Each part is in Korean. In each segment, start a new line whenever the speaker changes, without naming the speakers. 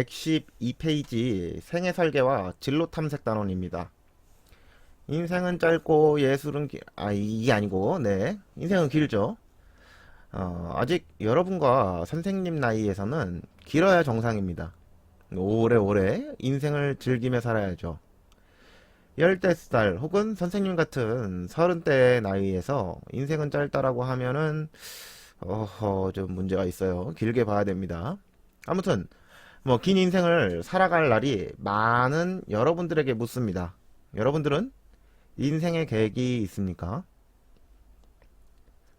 112페이지 생애 설계와 진로 탐색 단원입니다. 인생은 짧고 예술은 이게 아니고, 네. 인생은 길죠. 아직 여러분과 선생님 나이에서는 길어야 정상입니다. 오래오래 인생을 즐기며 살아야죠. 15살 혹은 선생님 같은 30대 나이에서 인생은 짧다라고 하면은, 좀 문제가 있어요. 길게 봐야 됩니다. 아무튼, 긴 인생을 살아갈 날이 많은 여러분들에게 묻습니다. 여러분들은 인생의 계획이 있습니까?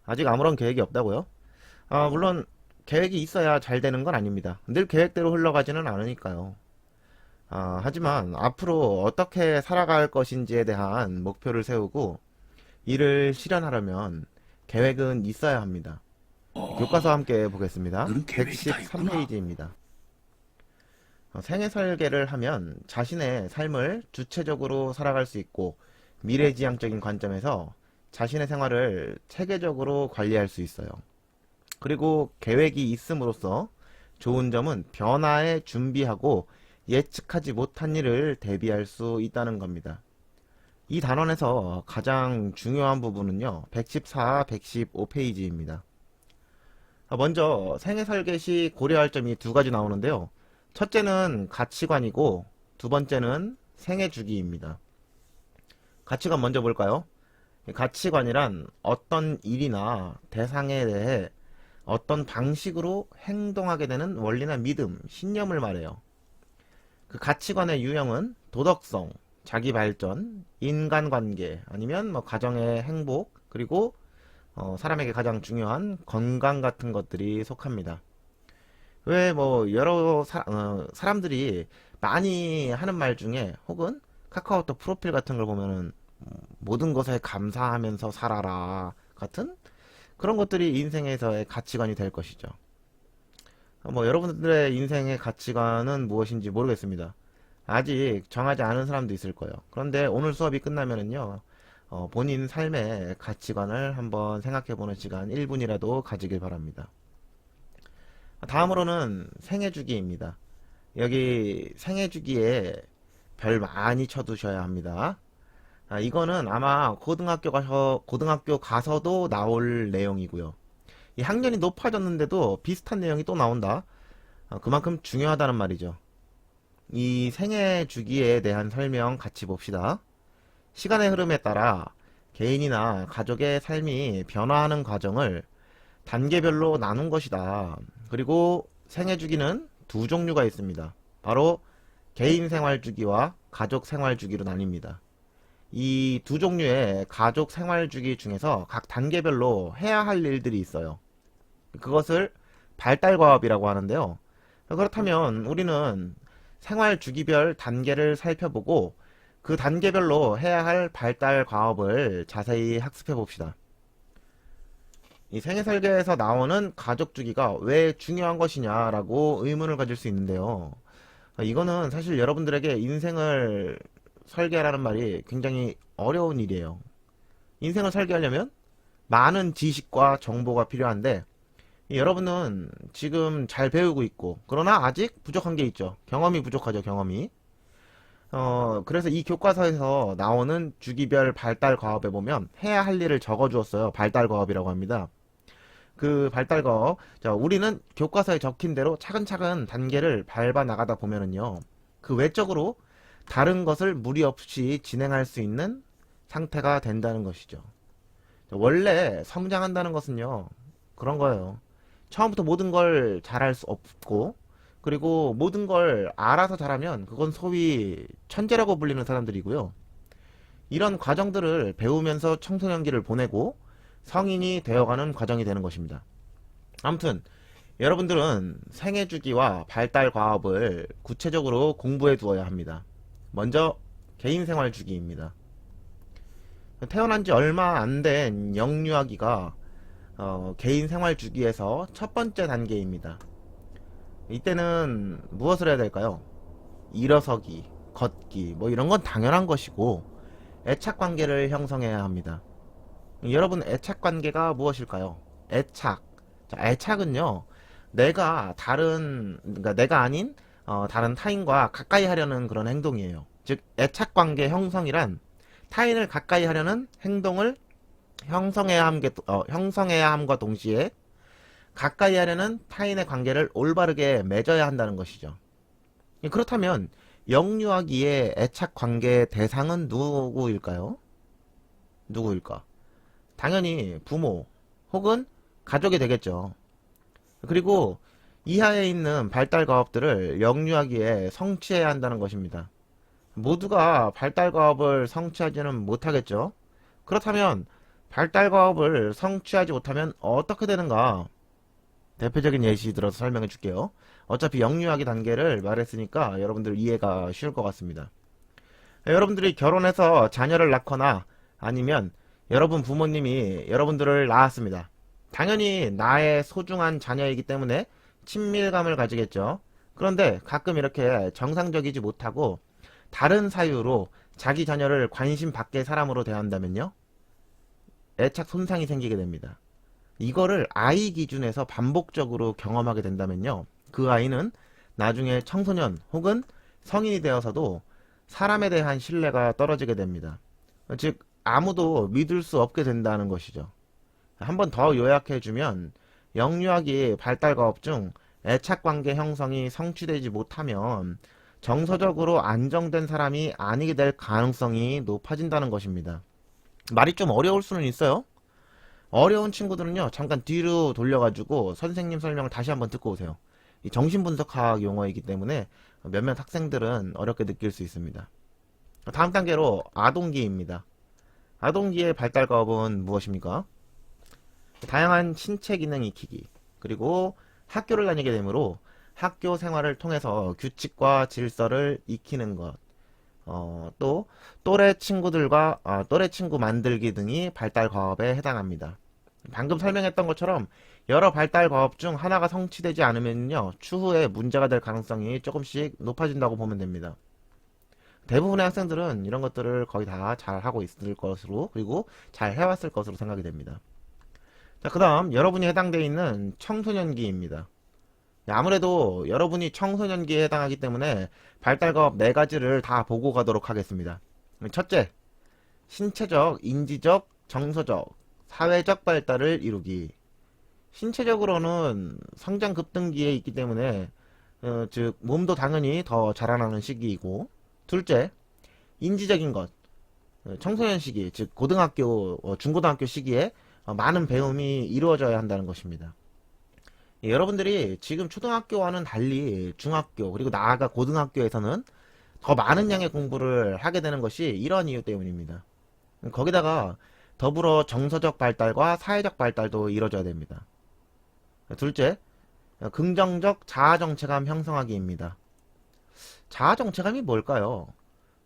아직 아무런 계획이 없다고요? 물론 계획이 있어야 잘 되는 건 아닙니다. 늘 계획대로 흘러가지는 않으니까요. 하지만 앞으로 어떻게 살아갈 것인지에 대한 목표를 세우고 이를 실현하려면 계획은 있어야 합니다. 교과서 함께 보겠습니다.
너는 계획이 다 있구나.
113페이지입니다. 생애 설계를 하면 자신의 삶을 주체적으로 살아갈 수 있고 미래지향적인 관점에서 자신의 생활을 체계적으로 관리할 수 있어요. 그리고 계획이 있음으로써 좋은 점은 변화에 준비하고 예측하지 못한 일을 대비할 수 있다는 겁니다. 이 단원에서 가장 중요한 부분은요, 114, 115페이지입니다. 먼저 생애 설계 시 고려할 점이 두 가지 나오는데요. 첫째는 가치관이고 두 번째는 생애 주기입니다. 가치관 먼저 볼까요? 가치관이란 어떤 일이나 대상에 대해 어떤 방식으로 행동하게 되는 원리나 믿음, 신념을 말해요. 그 가치관의 유형은 도덕성, 자기 발전, 인간관계, 아니면 가정의 행복, 그리고 사람에게 가장 중요한 건강 같은 것들이 속합니다. 왜 여러 사람들이 많이 하는 말 중에 혹은 카카오톡 프로필 같은 걸 보면은 모든 것에 감사하면서 살아라 같은 그런 것들이 인생에서의 가치관이 될 것이죠. 여러분들의 인생의 가치관은 무엇인지 모르겠습니다. 아직 정하지 않은 사람도 있을 거예요. 그런데 오늘 수업이 끝나면은요, 본인 삶의 가치관을 한번 생각해보는 시간 1분이라도 가지길 바랍니다. 다음으로는 생애주기입니다. 여기 생애주기에 별 많이 쳐두셔야 합니다. 이거는 아마 고등학교 가서도 나올 내용이고요. 이 학년이 높아졌는데도 비슷한 내용이 또 나온다. 그만큼 중요하다는 말이죠. 이 생애 주기에 대한 설명 같이 봅시다. 시간의 흐름에 따라 개인이나 가족의 삶이 변화하는 과정을 단계별로 나눈 것이다. 그리고 생애 주기는 두 종류가 있습니다. 바로 개인 생활 주기와 가족 생활 주기로 나뉩니다. 이 두 종류의 가족 생활 주기 중에서 각 단계별로 해야 할 일들이 있어요. 그것을 발달 과업이라고 하는데요. 그렇다면 우리는 생활 주기별 단계를 살펴보고 그 단계별로 해야 할 발달 과업을 자세히 학습해 봅시다. 이 생애 설계에서 나오는 가족 주기가 왜 중요한 것이냐라고 의문을 가질 수 있는데요. 이거는 사실 여러분들에게 인생을 설계라는 말이 굉장히 어려운 일이에요. 인생을 설계하려면 많은 지식과 정보가 필요한데 여러분은 지금 잘 배우고 있고 그러나 아직 부족한 게 있죠. 경험이 부족하죠. 경험이. 그래서 이 교과서에서 나오는 주기별 발달 과업에 보면 해야 할 일을 적어주었어요. 발달 과업이라고 합니다. 그 발달 과업, 자, 우리는 교과서에 적힌 대로 차근차근 단계를 밟아 나가다 보면은요, 그 외적으로 다른 것을 무리 없이 진행할 수 있는 상태가 된다는 것이죠. 원래 성장한다는 것은요, 그런 거예요. 처음부터 모든 걸 잘할 수 없고, 그리고 모든 걸 알아서 잘하면 그건 소위 천재라고 불리는 사람들이고요. 이런 과정들을 배우면서 청소년기를 보내고 성인이 되어가는 과정이 되는 것입니다. 아무튼 여러분들은 생애 주기와 발달 과업을 구체적으로 공부해 두어야 합니다. 먼저 개인 생활 주기입니다. 태어난 지 얼마 안 된 영유아기가 개인 생활 주기에서 첫 번째 단계입니다. 이때는 무엇을 해야 될까요? 일어서기, 걷기, 이런 건 당연한 것이고 애착 관계를 형성해야 합니다. 여러분 애착 관계가 무엇일까요? 애착. 자, 애착은요. 그러니까 내가 아닌 다른 타인과 가까이 하려는 그런 행동이에요. 즉, 애착관계 형성이란 타인을 가까이 하려는 행동을 형성해야 함과 동시에 가까이 하려는 타인의 관계를 올바르게 맺어야 한다는 것이죠. 그렇다면 영유아기의 애착관계 대상은 누구일까요? 누구일까? 당연히 부모 혹은 가족이 되겠죠. 그리고 이하에 있는 발달과업들을 영유아기에 성취해야 한다는 것입니다. 모두가 발달과업을 성취하지는 못하겠죠. 그렇다면 발달과업을 성취하지 못하면 어떻게 되는가? 대표적인 예시 들어서 설명해 줄게요. 어차피 영유아기 단계를 말했으니까 여러분들 이해가 쉬울 것 같습니다. 여러분들이 결혼해서 자녀를 낳거나 아니면 여러분 부모님이 여러분들을 낳았습니다. 당연히 나의 소중한 자녀이기 때문에 친밀감을 가지겠죠. 그런데 가끔 이렇게 정상적이지 못하고 다른 사유로 자기 자녀를 관심 밖의 사람으로 대한다면요, 애착 손상이 생기게 됩니다. 이거를 아이 기준에서 반복적으로 경험하게 된다면요, 그 아이는 나중에 청소년 혹은 성인이 되어서도 사람에 대한 신뢰가 떨어지게 됩니다. 즉, 아무도 믿을 수 없게 된다는 것이죠. 한 번 더 요약해주면, 영유아기 발달과업 중 애착관계 형성이 성취되지 못하면 정서적으로 안정된 사람이 아니게 될 가능성이 높아진다는 것입니다. 말이 좀 어려울 수는 있어요. 어려운 친구들은요, 잠깐 뒤로 돌려가지고 선생님 설명을 다시 한번 듣고 오세요. 이 정신분석학 용어이기 때문에 몇몇 학생들은 어렵게 느낄 수 있습니다. 다음 단계로 아동기입니다. 아동기의 발달과업은 무엇입니까? 다양한 신체 기능 익히기, 그리고 학교를 다니게 되므로 학교 생활을 통해서 규칙과 질서를 익히는 것, 또 또래 친구 만들기 등이 발달 과업에 해당합니다. 방금 설명했던 것처럼 여러 발달 과업 중 하나가 성취되지 않으면요, 추후에 문제가 될 가능성이 조금씩 높아진다고 보면 됩니다. 대부분의 학생들은 이런 것들을 거의 다 잘 하고 있을 것으로, 그리고 잘 해왔을 것으로 생각이 됩니다. 자, 그 다음 여러분이 해당되어 있는 청소년기입니다. 아무래도 여러분이 청소년기에 해당하기 때문에 발달과업 4가지를 다 보고 가도록 하겠습니다. 첫째, 신체적, 인지적, 정서적, 사회적 발달을 이루기. 신체적으로는 성장 급등기에 있기 때문에 즉 몸도 당연히 더 자라나는 시기이고, 둘째, 인지적인 것, 청소년 시기, 즉 고등학교, 중고등학교 시기에 많은 배움이 이루어져야 한다는 것입니다. 여러분들이 지금 초등학교와는 달리 중학교, 그리고 나아가 고등학교에서는 더 많은 양의 공부를 하게 되는 것이 이런 이유 때문입니다. 거기다가 더불어 정서적 발달과 사회적 발달도 이루어져야 됩니다. 둘째, 긍정적 자아정체감 형성하기입니다. 자아정체감이 뭘까요?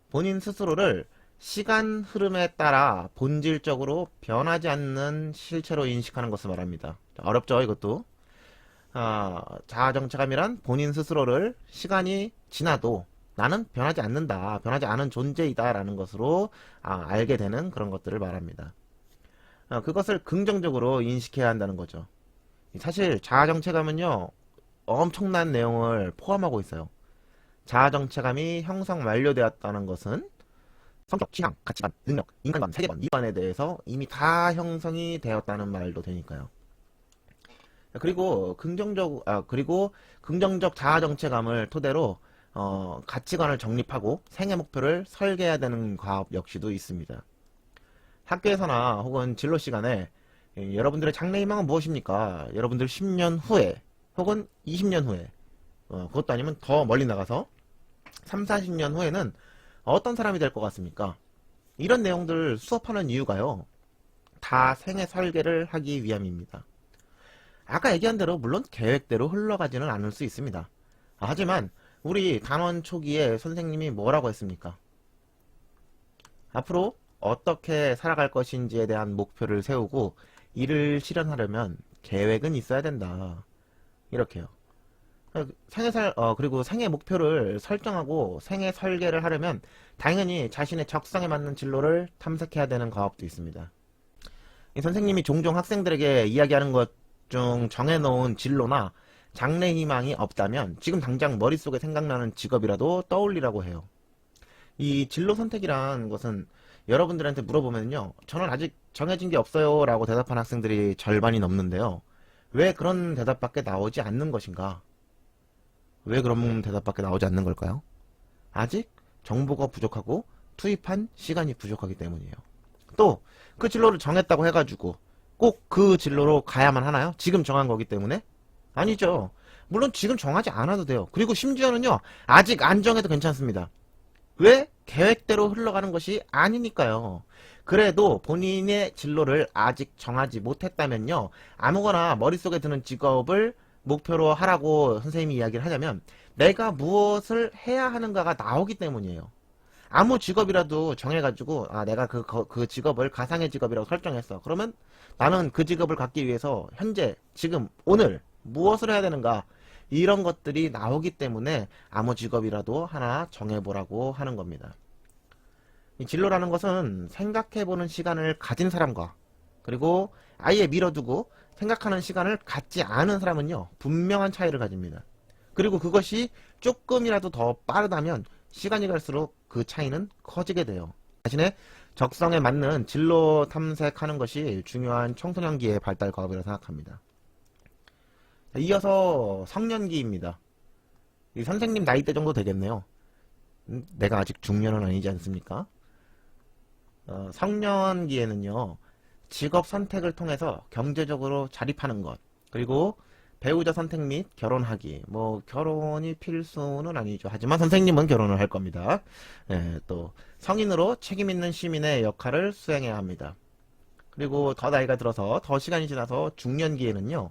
본인 스스로를 시간 흐름에 따라 본질적으로 변하지 않는 실체로 인식하는 것을 말합니다. 어렵죠, 이것도. 자아정체감이란 본인 스스로를 시간이 지나도 나는 변하지 않는다, 변하지 않은 존재이다 라는 것으로 알게 되는 그런 것들을 말합니다. 그것을 긍정적으로 인식해야 한다는 거죠. 사실 자아정체감은요, 엄청난 내용을 포함하고 있어요. 자아정체감이 형성 완료되었다는 것은 성격, 취향, 가치관, 능력, 인간관, 세계관, 이관에 대해서 이미 다 형성이 되었다는 말도 되니까요. 그리고 긍정적 자아정체감을 토대로 가치관을 정립하고 생애 목표를 설계해야 되는 과업 역시도 있습니다. 학교에서나 혹은 진로 시간에 여러분들의 장래희망은 무엇입니까? 여러분들 10년 후에 혹은 20년 후에, 그것도 아니면 더 멀리 나가서 3, 40년 후에는 어떤 사람이 될 것 같습니까? 이런 내용들을 수업하는 이유가요, 다 생애 설계를 하기 위함입니다. 아까 얘기한 대로 물론 계획대로 흘러가지는 않을 수 있습니다. 하지만 우리 단원 초기에 선생님이 뭐라고 했습니까? 앞으로 어떻게 살아갈 것인지에 대한 목표를 세우고 이를 실현하려면 계획은 있어야 된다, 이렇게요. 그리고 생애 목표를 설정하고 생애 설계를 하려면 당연히 자신의 적성에 맞는 진로를 탐색해야 되는 과업도 있습니다. 선생님이 종종 학생들에게 이야기하는 것 중 정해놓은 진로나 장래 희망이 없다면 지금 당장 머릿속에 생각나는 직업이라도 떠올리라고 해요. 이 진로 선택이란 것은 여러분들한테 물어보면요. 저는 아직 정해진 게 없어요 라고 대답한 학생들이 절반이 넘는데요. 왜 그런 대답밖에 나오지 않는 것인가? 왜 그런 대답밖에 나오지 않는 걸까요? 아직 정보가 부족하고 투입한 시간이 부족하기 때문이에요. 또 그 진로를 정했다고 해가지고 꼭 그 진로로 가야만 하나요? 지금 정한 거기 때문에? 아니죠. 물론 지금 정하지 않아도 돼요. 그리고 심지어는요. 아직 안 정해도 괜찮습니다. 왜? 계획대로 흘러가는 것이 아니니까요. 그래도 본인의 진로를 아직 정하지 못했다면요. 아무거나 머릿속에 드는 직업을 목표로 하라고 선생님이 이야기를 하자면 내가 무엇을 해야 하는가가 나오기 때문이에요. 아무 직업이라도 정해가지고 내가 그 직업을 가상의 직업이라고 설정했어. 그러면 나는 그 직업을 갖기 위해서 현재 지금 오늘 무엇을 해야 되는가 이런 것들이 나오기 때문에 아무 직업이라도 하나 정해보라고 하는 겁니다. 이 진로라는 것은 생각해보는 시간을 가진 사람과 그리고 아예 미뤄두고 생각하는 시간을 갖지 않은 사람은요 분명한 차이를 가집니다. 그리고 그것이 조금이라도 더 빠르다면 시간이 갈수록 그 차이는 커지게 돼요. 자신의 적성에 맞는 진로 탐색하는 것이 중요한 청소년기의 발달 과업이라고 생각합니다. 이어서 성년기입니다. 이 선생님 나이대 정도 되겠네요. 내가 아직 중년은 아니지 않습니까? 성년기에는요, 직업 선택을 통해서 경제적으로 자립하는 것, 그리고 배우자 선택 및 결혼하기. 뭐 결혼이 필수는 아니죠. 하지만 선생님은 결혼을 할 겁니다. 또 성인으로 책임 있는 시민의 역할을 수행해야 합니다. 그리고 더 나이가 들어서 더 시간이 지나서 중년기에는요.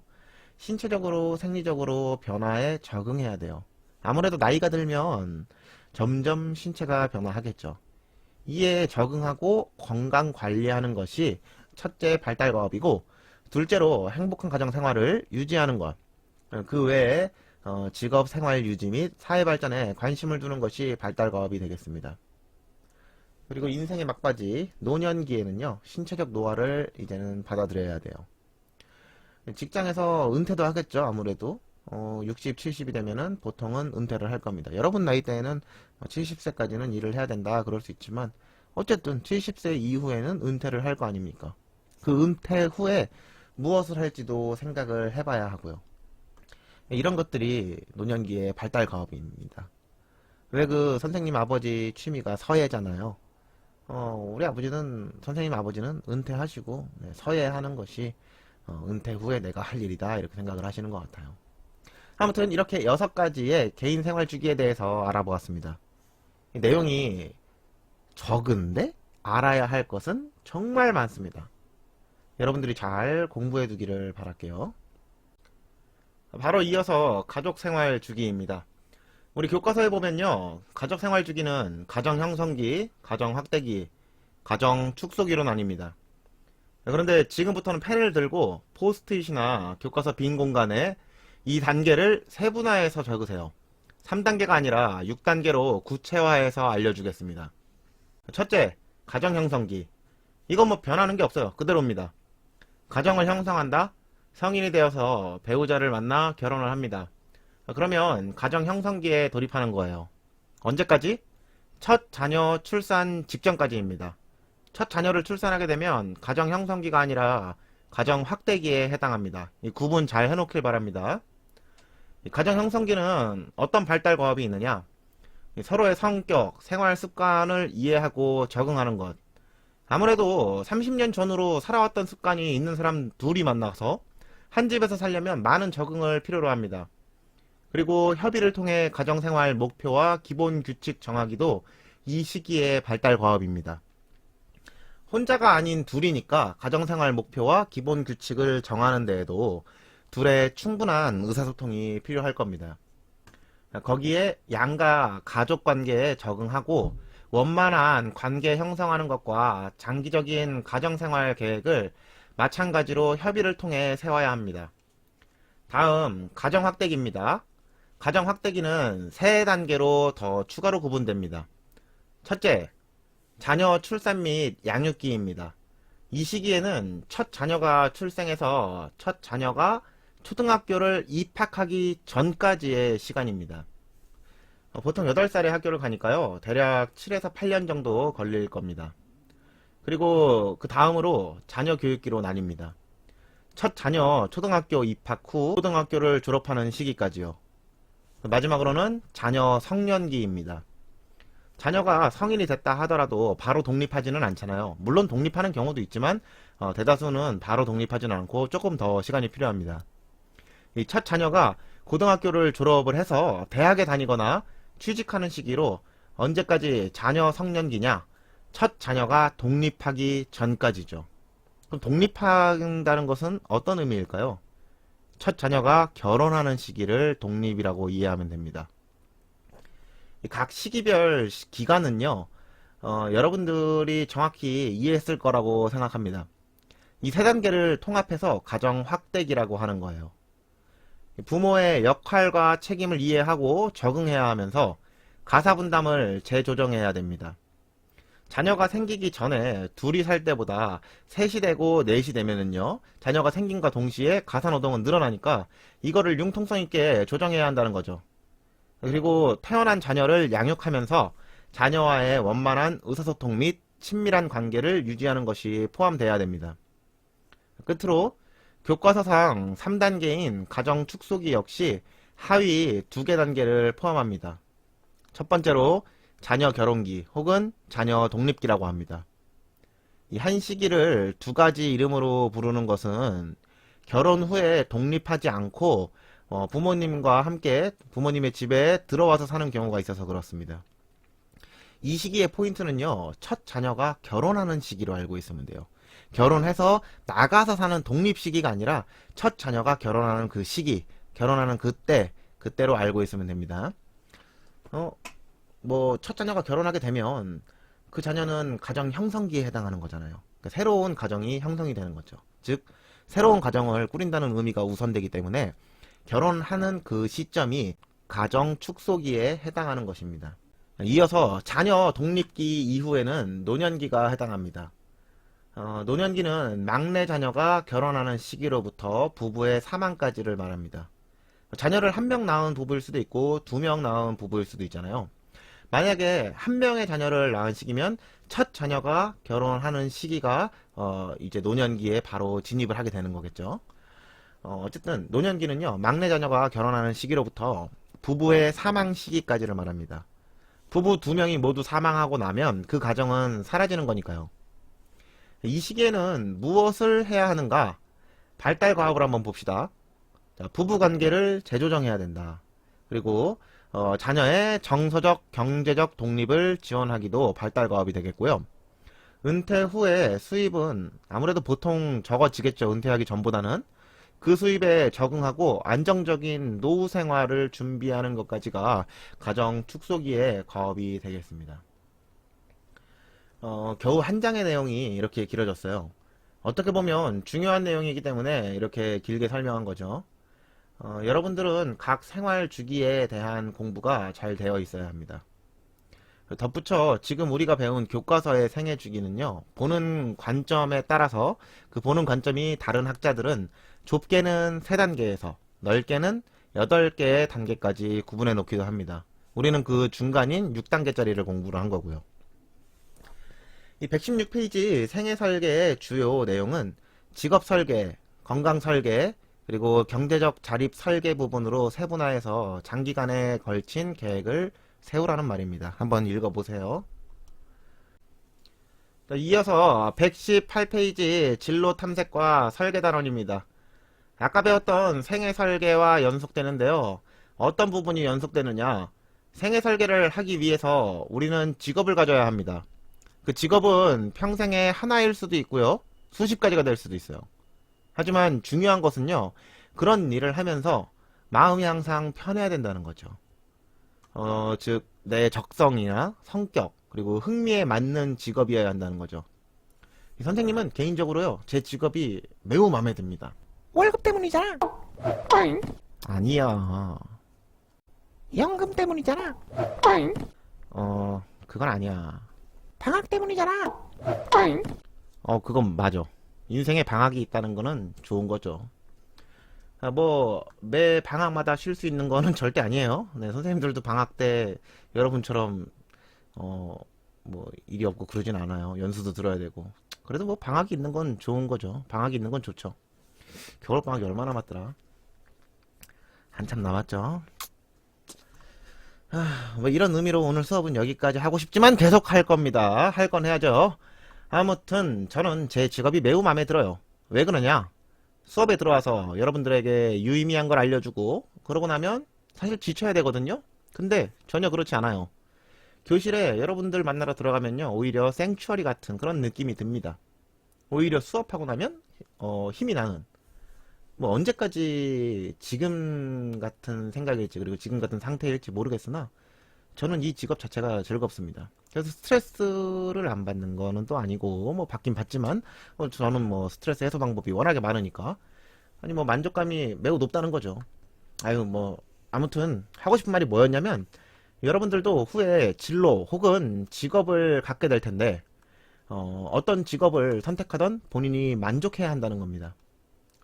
신체적으로 생리적으로 변화에 적응해야 돼요. 아무래도 나이가 들면 점점 신체가 변화하겠죠. 이에 적응하고 건강 관리하는 것이 첫째 발달 과업이고 둘째로 행복한 가정 생활을 유지하는 것. 그 외에 직업 생활 유지 및 사회 발전에 관심을 두는 것이 발달 과업이 되겠습니다. 그리고 인생의 막바지 노년기에는요. 신체적 노화를 이제는 받아들여야 돼요. 직장에서 은퇴도 하겠죠. 아무래도 60, 70이 되면은 보통은 은퇴를 할 겁니다. 여러분 나이대에는 70세까지는 일을 해야 된다 그럴 수 있지만 어쨌든 70세 이후에는 은퇴를 할 거 아닙니까? 그 은퇴 후에 무엇을 할지도 생각을 해봐야 하고요. 이런 것들이 노년기의 발달 과업입니다. 왜 그 선생님 아버지 취미가 서예잖아요. 우리 아버지는 선생님 아버지는 은퇴하시고 서예하는 것이 은퇴 후에 내가 할 일이다 이렇게 생각을 하시는 것 같아요. 아무튼 이렇게 6가지의 개인 생활 주기에 대해서 알아보았습니다. 이 내용이 적은데 알아야 할 것은 정말 많습니다. 여러분들이 잘 공부해 두기를 바랄게요. 바로 이어서 가족생활 주기입니다. 우리 교과서에 보면요. 가족생활 주기는 가정 형성기, 가정 확대기, 가정 축소기로 나뉩니다. 그런데 지금부터는 펜을 들고 포스트잇이나 교과서 빈 공간에 이 단계를 세분화해서 적으세요. 3단계가 아니라 6단계로 구체화해서 알려주겠습니다. 첫째, 가정 형성기. 이건 뭐 변하는 게 없어요. 그대로입니다. 가정을 형성한다. 성인이 되어서 배우자를 만나 결혼을 합니다. 그러면 가정 형성기에 돌입하는 거예요. 언제까지? 첫 자녀 출산 직전까지입니다. 첫 자녀를 출산하게 되면 가정 형성기가 아니라 가정 확대기에 해당합니다. 이 구분 잘 해놓길 바랍니다. 이 가정 형성기는 어떤 발달 과업이 있느냐? 서로의 성격, 생활 습관을 이해하고 적응하는 것. 아무래도 30년 전으로 살아왔던 습관이 있는 사람 둘이 만나서 한 집에서 살려면 많은 적응을 필요로 합니다. 그리고 협의를 통해 가정생활 목표와 기본 규칙 정하기도 이 시기의 발달 과업입니다. 혼자가 아닌 둘이니까 가정생활 목표와 기본 규칙을 정하는 데에도 둘의 충분한 의사소통이 필요할 겁니다. 거기에 양가 가족 관계에 적응하고 원만한 관계 형성하는 것과 장기적인 가정생활 계획을 마찬가지로 협의를 통해 세워야 합니다. 다음, 가정확대기입니다. 가정확대기는 3단계로 더 추가로 구분됩니다. 첫째, 자녀 출산 및 양육기입니다. 이 시기에는 첫 자녀가 출생해서 첫 자녀가 초등학교를 입학하기 전까지의 시간입니다. 보통 8살에 학교를 가니까요. 대략 7에서 8년 정도 걸릴 겁니다. 그리고 그 다음으로 자녀 교육기로 나뉩니다. 첫 자녀 초등학교 입학 후 고등학교를 졸업하는 시기까지요. 마지막으로는 자녀 성년기입니다. 자녀가 성인이 됐다 하더라도 바로 독립하지는 않잖아요. 물론 독립하는 경우도 있지만 대다수는 바로 독립하지는 않고 조금 더 시간이 필요합니다. 이 첫 자녀가 고등학교를 졸업을 해서 대학에 다니거나 취직하는 시기로 언제까지 자녀 성년기냐? 첫 자녀가 독립하기 전까지죠. 그럼 독립한다는 것은 어떤 의미일까요? 첫 자녀가 결혼하는 시기를 독립이라고 이해하면 됩니다. 각 시기별 기간은요, 여러분들이 정확히 이해했을 거라고 생각합니다. 이 세 단계를 통합해서 가정 확대기라고 하는 거예요. 부모의 역할과 책임을 이해하고 적응해야 하면서 가사 분담을 재조정해야 됩니다. 자녀가 생기기 전에 둘이 살 때보다 셋이 되고 넷이 되면은요, 자녀가 생긴과 동시에 가사 노동은 늘어나니까 이거를 융통성 있게 조정해야 한다는 거죠. 그리고 태어난 자녀를 양육하면서 자녀와의 원만한 의사소통 및 친밀한 관계를 유지하는 것이 포함되어야 됩니다. 끝으로 교과서상 3단계인 가정 축소기 역시 하위 2개 단계를 포함합니다. 첫 번째로 자녀 결혼기 혹은 자녀 독립기라고 합니다. 이 한 시기를 2가지 이름으로 부르는 것은 결혼 후에 독립하지 않고 부모님과 함께 부모님의 집에 들어와서 사는 경우가 있어서 그렇습니다. 이 시기의 포인트는요, 첫 자녀가 결혼하는 시기로 알고 있으면 돼요. 결혼해서 나가서 사는 독립 시기가 아니라 첫 자녀가 결혼하는 그 시기, 결혼하는 그때로 알고 있으면 됩니다. 첫 자녀가 결혼하게 되면 그 자녀는 가정 형성기에 해당하는 거잖아요. 그러니까 새로운 가정이 형성이 되는 거죠. 즉, 새로운 가정을 꾸린다는 의미가 우선되기 때문에 결혼하는 그 시점이 가정 축소기에 해당하는 것입니다. 이어서 자녀 독립기 이후에는 노년기가 해당합니다. 노년기는 막내 자녀가 결혼하는 시기로부터 부부의 사망까지를 말합니다. 자녀를 1명 낳은 부부일 수도 있고 2명 낳은 부부일 수도 있잖아요. 만약에 1명의 자녀를 낳은 시기면 첫 자녀가 결혼하는 시기가 이제 노년기에 바로 진입을 하게 되는 거겠죠. 어쨌든 노년기는요, 막내 자녀가 결혼하는 시기로부터 부부의 사망 시기까지를 말합니다. 부부 2명이 모두 사망하고 나면 그 가정은 사라지는 거니까요. 이 시기에는 무엇을 해야 하는가? 발달 과업을 한번 봅시다. 자, 부부 관계를 재조정해야 된다. 그리고 자녀의 정서적, 경제적 독립을 지원하기도 발달 과업이 되겠고요. 은퇴 후에 수입은 아무래도 보통 적어지겠죠. 은퇴하기 전보다는. 그 수입에 적응하고 안정적인 노후 생활을 준비하는 것까지가 가정 축소기의 과업이 되겠습니다. 겨우 한 장의 내용이 이렇게 길어졌어요. 어떻게 보면 중요한 내용이기 때문에 이렇게 길게 설명한 거죠. 여러분들은 각 생활 주기에 대한 공부가 잘 되어 있어야 합니다. 덧붙여 지금 우리가 배운 교과서의 생애 주기는요, 보는 관점에 따라서 그 보는 관점이 다른 학자들은 좁게는 3단계에서 넓게는 8개의 단계까지 구분해 놓기도 합니다. 우리는 그 중간인 6단계짜리를 공부를 한 거고요. 이 116페이지 생애 설계의 주요 내용은 직업 설계, 건강 설계, 그리고 경제적 자립 설계 부분으로 세분화해서 장기간에 걸친 계획을 세우라는 말입니다. 한번 읽어보세요. 이어서 118페이지 진로 탐색과 설계 단원입니다. 아까 배웠던 생애 설계와 연속되는데요. 어떤 부분이 연속되느냐? 생애 설계를 하기 위해서 우리는 직업을 가져야 합니다. 그 직업은 평생에 하나일 수도 있고요. 수십 가지가 될 수도 있어요. 하지만 중요한 것은요, 그런 일을 하면서 마음이 항상 편해야 된다는 거죠. 즉, 내 적성이나 성격, 그리고 흥미에 맞는 직업이어야 한다는 거죠. 이 선생님은 개인적으로요, 제 직업이 매우 마음에 듭니다.
월급 때문이잖아.
아니야.
연금 때문이잖아.
그건 아니야.
방학 때문이잖아.
그건 맞아. 인생에 방학이 있다는 거는 좋은 거죠. 매 방학마다 쉴 수 있는 거는 절대 아니에요. 네, 선생님들도 방학 때 여러분처럼, 일이 없고 그러진 않아요. 연수도 들어야 되고. 그래도 뭐 방학이 있는 건 좋은 거죠. 방학이 있는 건 좋죠. 겨울방학이 얼마 남았더라? 한참 남았죠. 뭐 이런 의미로 오늘 수업은 여기까지 하고 싶지만 계속 할 겁니다. 할 건 해야죠. 아무튼 저는 제 직업이 매우 마음에 들어요. 왜 그러냐? 수업에 들어와서 여러분들에게 유의미한 걸 알려주고 그러고 나면 사실 지쳐야 되거든요. 근데 전혀 그렇지 않아요. 교실에 여러분들 만나러 들어가면요, 오히려 생추어리 같은 그런 느낌이 듭니다. 오히려 수업하고 나면 힘이 나는, 뭐 언제까지 지금 같은 생각일지 그리고 지금 같은 상태일지 모르겠으나 저는 이 직업 자체가 즐겁습니다. 그래서 스트레스를 안 받는 거는 또 아니고, 뭐 받긴 받지만 저는 뭐 스트레스 해소 방법이 워낙에 많으니까, 아니 뭐 만족감이 매우 높다는 거죠. 아유 뭐 아무튼 하고 싶은 말이 뭐였냐면, 여러분들도 후에 진로 혹은 직업을 갖게 될 텐데, 어떤 직업을 선택하던 본인이 만족해야 한다는 겁니다.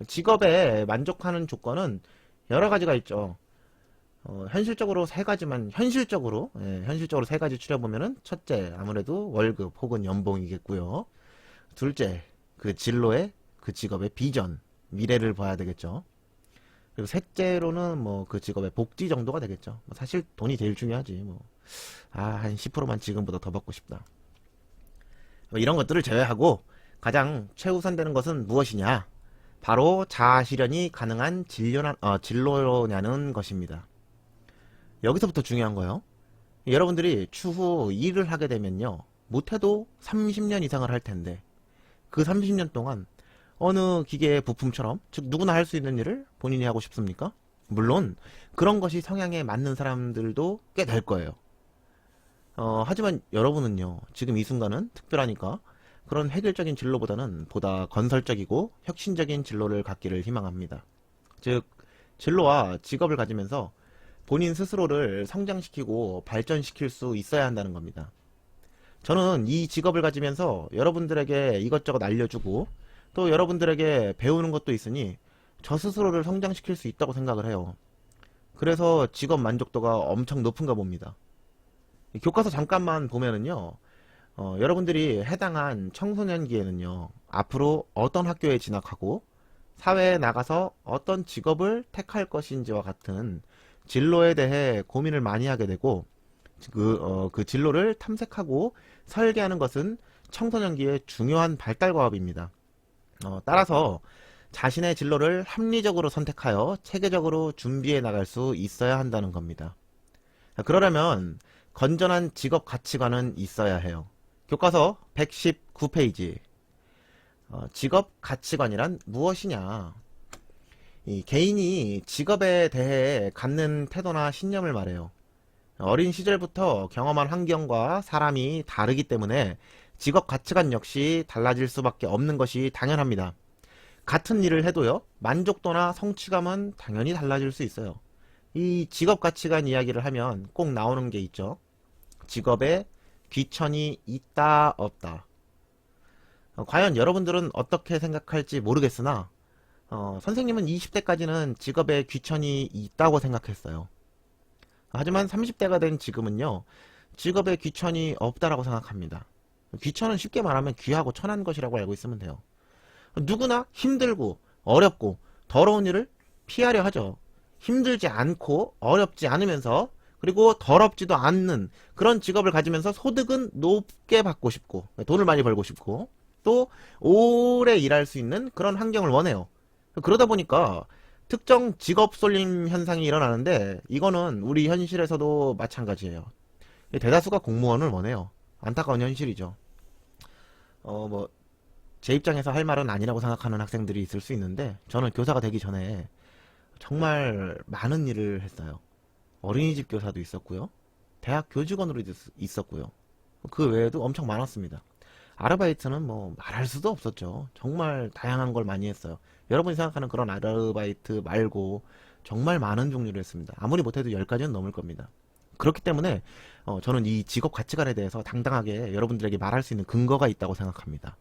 직업에 만족하는 조건은 여러 가지가 있죠. 현실적으로 세 가지만, 현실적으로 세 가지 추려보면은, 첫째, 아무래도 월급 혹은 연봉이겠고요. 둘째, 그 진로의, 그 직업의 비전, 미래를 봐야 되겠죠. 그리고 셋째로는 뭐 그 직업의 복지 정도가 되겠죠. 뭐 사실 돈이 제일 중요하지, 뭐. 한 10%만 지금보다 더 받고 싶다. 뭐 이런 것들을 제외하고 가장 최우선되는 것은 무엇이냐? 바로 자아 실현이 가능한 진로냐는 것입니다. 여기서부터 중요한 거예요. 여러분들이 추후 일을 하게 되면요, 못해도 30년 이상을 할 텐데, 그 30년 동안 어느 기계 부품처럼, 즉 누구나 할 수 있는 일을 본인이 하고 싶습니까? 물론 그런 것이 성향에 맞는 사람들도 꽤 될 거예요. 하지만 여러분은요, 지금 이 순간은 특별하니까 그런 획일적인 진로보다는 보다 건설적이고 혁신적인 진로를 갖기를 희망합니다. 즉, 진로와 직업을 가지면서 본인 스스로를 성장시키고 발전시킬 수 있어야 한다는 겁니다. 저는 이 직업을 가지면서 여러분들에게 이것저것 알려주고 또 여러분들에게 배우는 것도 있으니 저 스스로를 성장시킬 수 있다고 생각을 해요. 그래서 직업 만족도가 엄청 높은가 봅니다. 교과서 잠깐만 보면은요, 여러분들이 해당한 청소년기에는요, 앞으로 어떤 학교에 진학하고 사회에 나가서 어떤 직업을 택할 것인지와 같은 진로에 대해 고민을 많이 하게 되고, 그 진로를 탐색하고 설계하는 것은 청소년기의 중요한 발달 과업입니다. 따라서 자신의 진로를 합리적으로 선택하여 체계적으로 준비해 나갈 수 있어야 한다는 겁니다. 그러려면 건전한 직업 가치관은 있어야 해요. 교과서 119페이지. 직업 가치관이란 무엇이냐? 이 개인이 직업에 대해 갖는 태도나 신념을 말해요. 어린 시절부터 경험한 환경과 사람이 다르기 때문에 직업 가치관 역시 달라질 수밖에 없는 것이 당연합니다. 같은 일을 해도요, 만족도나 성취감은 당연히 달라질 수 있어요. 이 직업 가치관 이야기를 하면 꼭 나오는 게 있죠. 직업에 귀천이 있다, 없다. 과연 여러분들은 어떻게 생각할지 모르겠으나, 선생님은 20대까지는 직업에 귀천이 있다고 생각했어요. 하지만 30대가 된 지금은요, 직업에 귀천이 없다라고 생각합니다. 귀천은 쉽게 말하면 귀하고 천한 것이라고 알고 있으면 돼요. 누구나 힘들고 어렵고 더러운 일을 피하려 하죠. 힘들지 않고 어렵지 않으면서, 그리고 더럽지도 않는 그런 직업을 가지면서 소득은 높게 받고 싶고 돈을 많이 벌고 싶고 또 오래 일할 수 있는 그런 환경을 원해요. 그러다 보니까 특정 직업 쏠림 현상이 일어나는데, 이거는 우리 현실에서도 마찬가지예요. 대다수가 공무원을 원해요. 안타까운 현실이죠. 제 입장에서 할 말은 아니라고 생각하는 학생들이 있을 수 있는데, 저는 교사가 되기 전에 정말 많은 일을 했어요. 어린이집 교사도 있었고요. 대학 교직원으로 있었고요. 그 외에도 엄청 많았습니다. 아르바이트는 뭐 말할 수도 없었죠. 정말 다양한 걸 많이 했어요. 여러분이 생각하는 그런 아르바이트 말고 정말 많은 종류를 했습니다. 아무리 못해도 10가지는 넘을 겁니다. 그렇기 때문에 저는 이 직업 가치관에 대해서 당당하게 여러분들에게 말할 수 있는 근거가 있다고 생각합니다.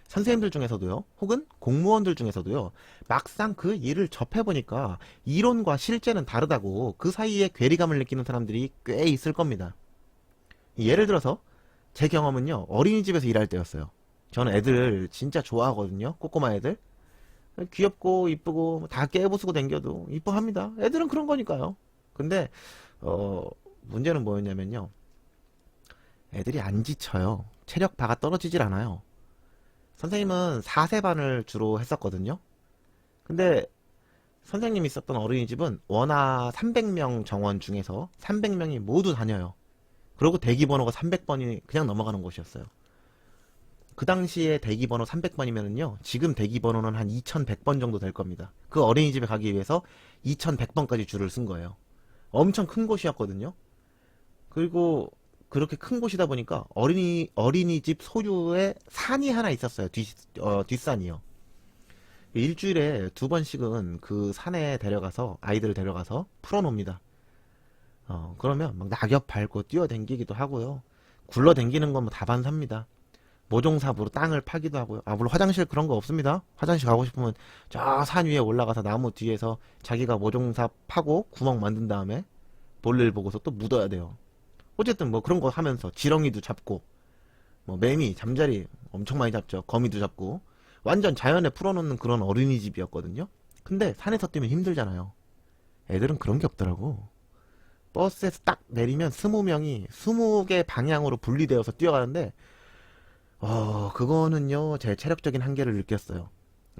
선생님들 중에서도요, 혹은 공무원들 중에서도요, 막상 그 일을 접해보니까 이론과 실제는 다르다고 그 사이에 괴리감을 느끼는 사람들이 꽤 있을 겁니다. 예를 들어서 제 경험은요, 어린이집에서 일할 때였어요. 저는 애들 진짜 좋아하거든요. 꼬꼬마 애들. 귀엽고 이쁘고 다 깨부수고 댕겨도 이뻐합니다. 애들은 그런 거니까요. 근데 문제는 뭐였냐면요. 애들이 안 지쳐요. 체력 바가 떨어지질 않아요. 선생님은 4세반을 주로 했었거든요. 근데 선생님이 있었던 어린이집은 원아 300명 정원 중에서 300명이 모두 다녀요. 그리고 대기번호가 300번이 그냥 넘어가는 곳이었어요. 그 당시에 대기번호 300번이면은요, 지금 대기번호는 한 2100번 정도 될 겁니다. 그 어린이집에 가기 위해서 2100번까지 줄을 쓴 거예요. 엄청 큰 곳이었거든요. 그리고 그렇게 큰 곳이다 보니까 어린이집 소유의 산이 하나 있었어요. 뒷산이요. 일주일에 2번씩은 그 산에 데려가서, 아이들을 데려가서 풀어놓습니다. 그러면 막 낙엽 밟고 뛰어댕기기도 하고요. 굴러댕기는 건 뭐 다반사입니다. 모종삽으로 땅을 파기도 하고요. 물론 화장실 그런 거 없습니다. 화장실 가고 싶으면 저 산 위에 올라가서 나무 뒤에서 자기가 모종삽 파고 구멍 만든 다음에 볼일 보고서 또 묻어야 돼요. 어쨌든 뭐 그런 거 하면서 지렁이도 잡고, 뭐 매미, 잠자리 엄청 많이 잡죠. 거미도 잡고. 완전 자연에 풀어놓는 그런 어린이집이었거든요. 근데 산에서 뛰면 힘들잖아요. 애들은 그런 게 없더라고. 버스에서 딱 내리면 20명이 20개 방향으로 분리되어서 뛰어가는데, 그거는요, 제 체력적인 한계를 느꼈어요.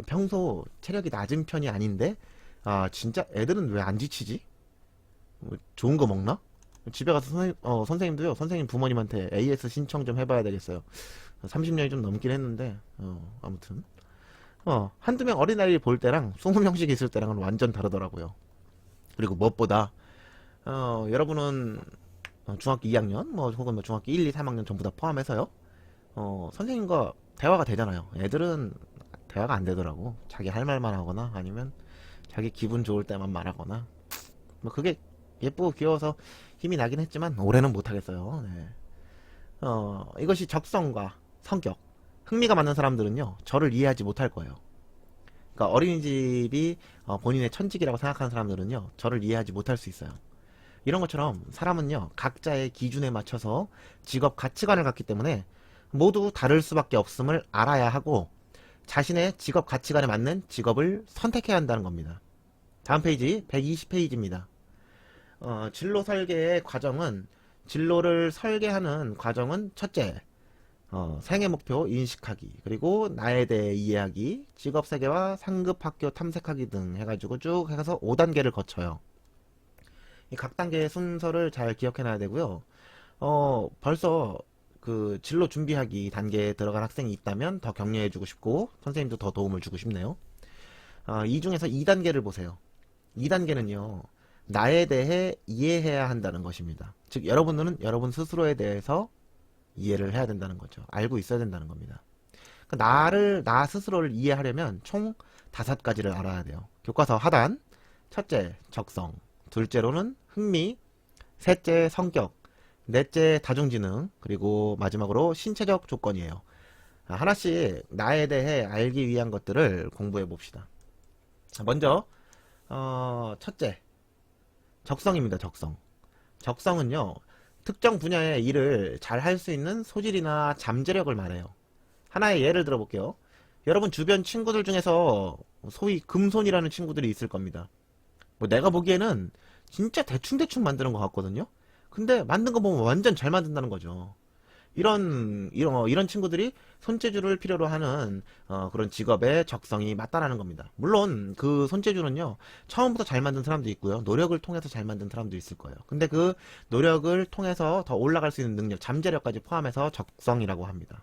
평소 체력이 낮은 편이 아닌데, 진짜 애들은 왜 안 지치지? 뭐 좋은 거 먹나? 집에 가서 선생님도요, 선생님 부모님한테 AS 신청 좀 해봐야 되겠어요. 30년이 좀 넘긴 했는데, 아무튼. 한두 명 어린아이 볼 때랑 20명씩 있을 때랑은 완전 다르더라고요. 그리고 무엇보다, 여러분은 중학교 2학년, 뭐, 혹은 뭐 중학교 1, 2, 3학년 전부 다 포함해서요. 선생님과 대화가 되잖아요. 애들은 대화가 안 되더라고. 자기 할 말만 하거나 아니면 자기 기분 좋을 때만 말하거나. 뭐 그게 예쁘고 귀여워서 힘이 나긴 했지만 올해는 못하겠어요. 네. 이것이 적성과 성격, 흥미가 맞는 사람들은요, 저를 이해하지 못할 거예요. 그러니까 어린이집이 본인의 천직이라고 생각하는 사람들은요, 저를 이해하지 못할 수 있어요. 이런 것처럼 사람은요, 각자의 기준에 맞춰서 직업 가치관을 갖기 때문에 모두 다를 수밖에 없음을 알아야 하고, 자신의 직업 가치관에 맞는 직업을 선택해야 한다는 겁니다. 다음 페이지 120페이지입니다. 진로 설계의 과정은, 진로를 설계하는 과정은 첫째, 생애 목표 인식하기, 그리고 나에 대해 이해하기, 직업 세계와 상급 학교 탐색하기 등 해가지고 쭉 해서 5단계를 거쳐요. 이 각 단계의 순서를 잘 기억해 놔야 되고요. 벌써 그 진로 준비하기 단계에 들어간 학생이 있다면 더 격려해 주고 싶고, 선생님도 더 도움을 주고 싶네요. 이 중에서 2단계를 보세요. 2단계는요, 나에 대해 이해해야 한다는 것입니다. 즉, 여러분들은 여러분 스스로에 대해서 이해를 해야 된다는 거죠. 알고 있어야 된다는 겁니다. 그러니까 나 스스로를 이해하려면 총 5가지를 알아야 돼요. 교과서 하단, 첫째, 적성, 둘째로는 흥미, 셋째, 성격, 넷째, 다중지능, 그리고 마지막으로 신체적 조건이에요. 하나씩 나에 대해 알기 위한 것들을 공부해 봅시다. 먼저 첫째, 적성입니다. 적성. 적성은요, 특정 분야의 일을 잘 할 수 있는 소질이나 잠재력을 말해요. 하나의 예를 들어 볼게요. 여러분 주변 친구들 중에서 소위 금손이라는 친구들이 있을 겁니다. 뭐 내가 보기에는 진짜 대충대충 만드는 것 같거든요. 근데 만든 거 보면 완전 잘 만든다는 거죠. 이런 친구들이 손재주를 필요로 하는 그런 직업의 적성이 맞다라는 겁니다. 물론 그 손재주는요, 처음부터 잘 만든 사람도 있고요, 노력을 통해서 잘 만든 사람도 있을 거예요. 근데 그 노력을 통해서 더 올라갈 수 있는 능력, 잠재력까지 포함해서 적성이라고 합니다.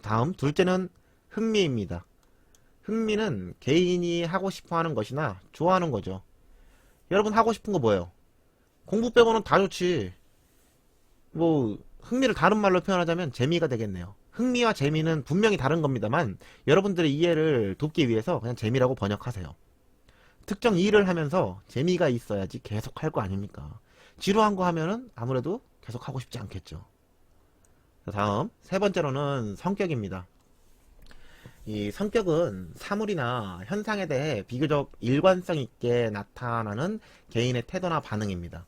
다음 둘째는 흥미입니다. 흥미는 개인이 하고 싶어 하는 것이나 좋아하는 거죠. 여러분 하고 싶은 거 뭐예요? 공부 빼고는 다 좋지. 뭐 흥미를 다른 말로 표현하자면 재미가 되겠네요. 흥미와 재미는 분명히 다른 겁니다만, 여러분들의 이해를 돕기 위해서 그냥 재미라고 번역하세요. 특정 일을 하면서 재미가 있어야지 계속 할 거 아닙니까? 지루한 거 하면은 아무래도 계속 하고 싶지 않겠죠. 다음 세 번째로는 성격입니다. 이 성격은 사물이나 현상에 대해 비교적 일관성 있게 나타나는 개인의 태도나 반응입니다.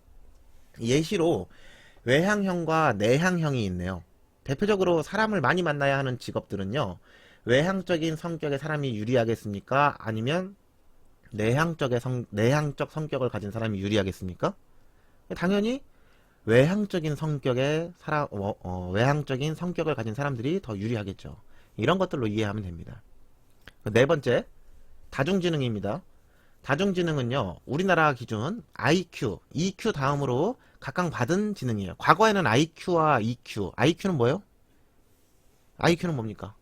예시로 외향형과 내향형이 있네요. 대표적으로 사람을 많이 만나야 하는 직업들은요, 외향적인 성격의 사람이 유리하겠습니까? 아니면 내향적 성격을 가진 사람이 유리하겠습니까? 당연히 외향적인 성격을 가진 사람들이 더 유리하겠죠. 이런 것들로 이해하면 됩니다. 네 번째, 다중지능입니다. 다중지능은요, 우리나라 기준 IQ, EQ 다음으로 각광받은 지능이에요. 과거에는 IQ와 EQ, IQ는 뭐예요? IQ는 뭡니까?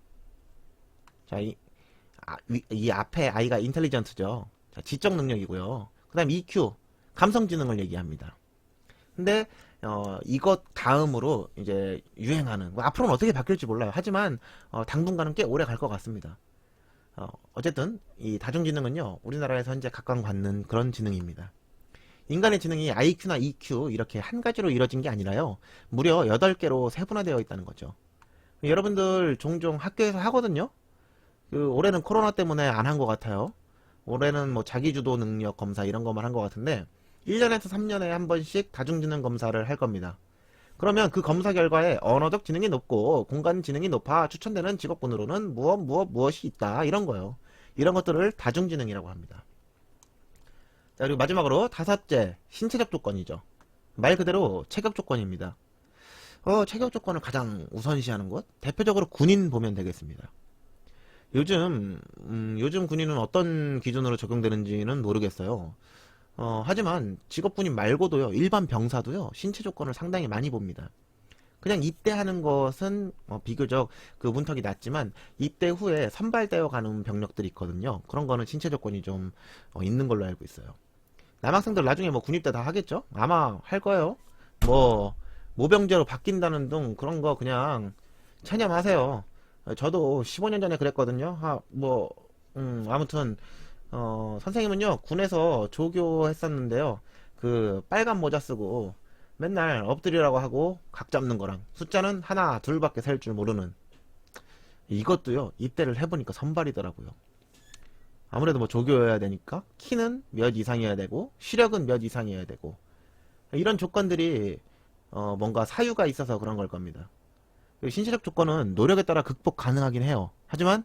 자, 이 앞에 I가 인텔리전트죠. 자, 지적 능력이고요. 그 다음 EQ, 감성지능을 얘기합니다. 근데 이것 다음으로 이제 유행하는, 뭐 앞으로는 어떻게 바뀔지 몰라요. 하지만 당분간은 꽤 오래 갈 것 같습니다. 어쨌든 이 다중지능은요, 우리나라에서 현재 각광받는 그런 지능입니다. 인간의 지능이 IQ나 EQ 이렇게 한 가지로 이루어진 게 아니라요, 무려 8개로 세분화되어 있다는 거죠. 여러분들 종종 학교에서 하거든요. 올해는 코로나 때문에 안 한 것 같아요. 올해는 뭐 자기주도 능력 검사 이런 것만 한 것 같은데 1년에서 3년에 한 번씩 다중지능 검사를 할 겁니다. 그러면 그 검사 결과에 언어적 지능이 높고 공간 지능이 높아 추천되는 직업군으로는 무엇이 있다, 이런 거예요. 이런 것들을 다중지능이라고 합니다. 자, 그리고 마지막으로 5째, 신체적 조건이죠. 말 그대로 체격 조건입니다. 체격 조건을 가장 우선시하는 것? 대표적으로 군인 보면 되겠습니다. 요즘 군인은 어떤 기준으로 적용되는지는 모르겠어요. 하지만 직업군인 말고도요, 일반 병사도요, 신체 조건을 상당히 많이 봅니다. 그냥 입대하는 것은 비교적 그 문턱이 낮지만 입대 후에 선발되어 가는 병력들이 있거든요. 그런 거는 신체 조건이 좀 있는 걸로 알고 있어요. 남학생들 나중에 뭐 군입대 다 하겠죠? 아마 할 거예요. 뭐 모병제로 바뀐다는 등 그런 거 그냥 체념하세요. 저도 15년 전에 그랬거든요. 아무튼 선생님은요, 군에서 조교했었는데요, 그 빨간 모자 쓰고 맨날 엎드리라고 하고 각 잡는 거랑 숫자는 하나 둘밖에 셀 줄 모르는, 이것도요 입대를 해보니까 선발이더라고요. 아무래도 뭐 조교여야 되니까 키는 몇 이상이어야 되고 시력은 몇 이상이어야 되고, 이런 조건들이 뭔가 사유가 있어서 그런 걸 겁니다. 신체적 조건은 노력에 따라 극복 가능하긴 해요. 하지만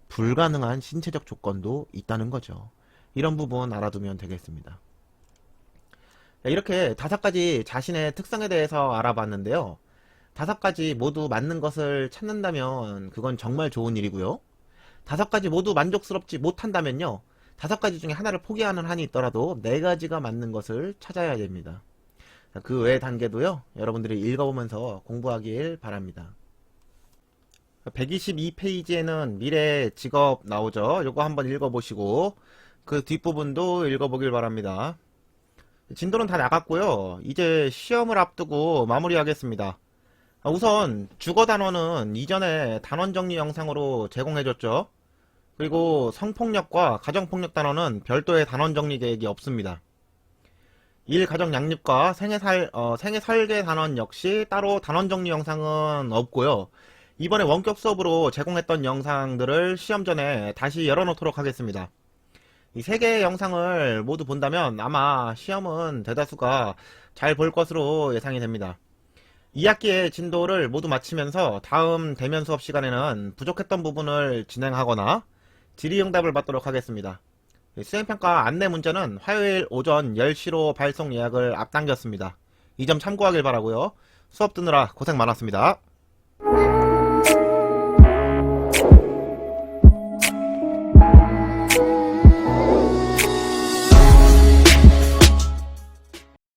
불가능한 신체적 조건도 있다는 거죠. 이런 부분 알아두면 되겠습니다. 이렇게 5가지 자신의 특성에 대해서 알아봤는데요. 5가지 모두 맞는 것을 찾는다면 그건 정말 좋은 일이고요. 5가지 모두 만족스럽지 못한다면요, 5가지 중에 하나를 포기하는 한이 있더라도 4가지가 맞는 것을 찾아야 됩니다. 그 외의 단계도요, 여러분들이 읽어보면서 공부하길 바랍니다. 122페이지에는 미래 직업 나오죠. 요거 한번 읽어보시고 그 뒷부분도 읽어보길 바랍니다. 진도는 다 나갔고요. 이제 시험을 앞두고 마무리하겠습니다. 우선 주거 단원은 이전에 단원 정리 영상으로 제공해줬죠. 그리고 성폭력과 가정폭력 단원은 별도의 단원 정리 계획이 없습니다. 일 가정 양립과 생애 설계 단원 역시 따로 단원 정리 영상은 없고요. 이번에 원격 수업으로 제공했던 영상들을 시험 전에 다시 열어놓도록 하겠습니다. 이 3개의 영상을 모두 본다면 아마 시험은 대다수가 잘 볼 것으로 예상이 됩니다. 2학기의 진도를 모두 마치면서 다음 대면 수업 시간에는 부족했던 부분을 진행하거나 질의응답을 받도록 하겠습니다. 수행평가 안내 문자는 화요일 오전 10시로 발송 예약을 앞당겼습니다. 이 점 참고하길 바라고요. 수업 듣느라 고생 많았습니다.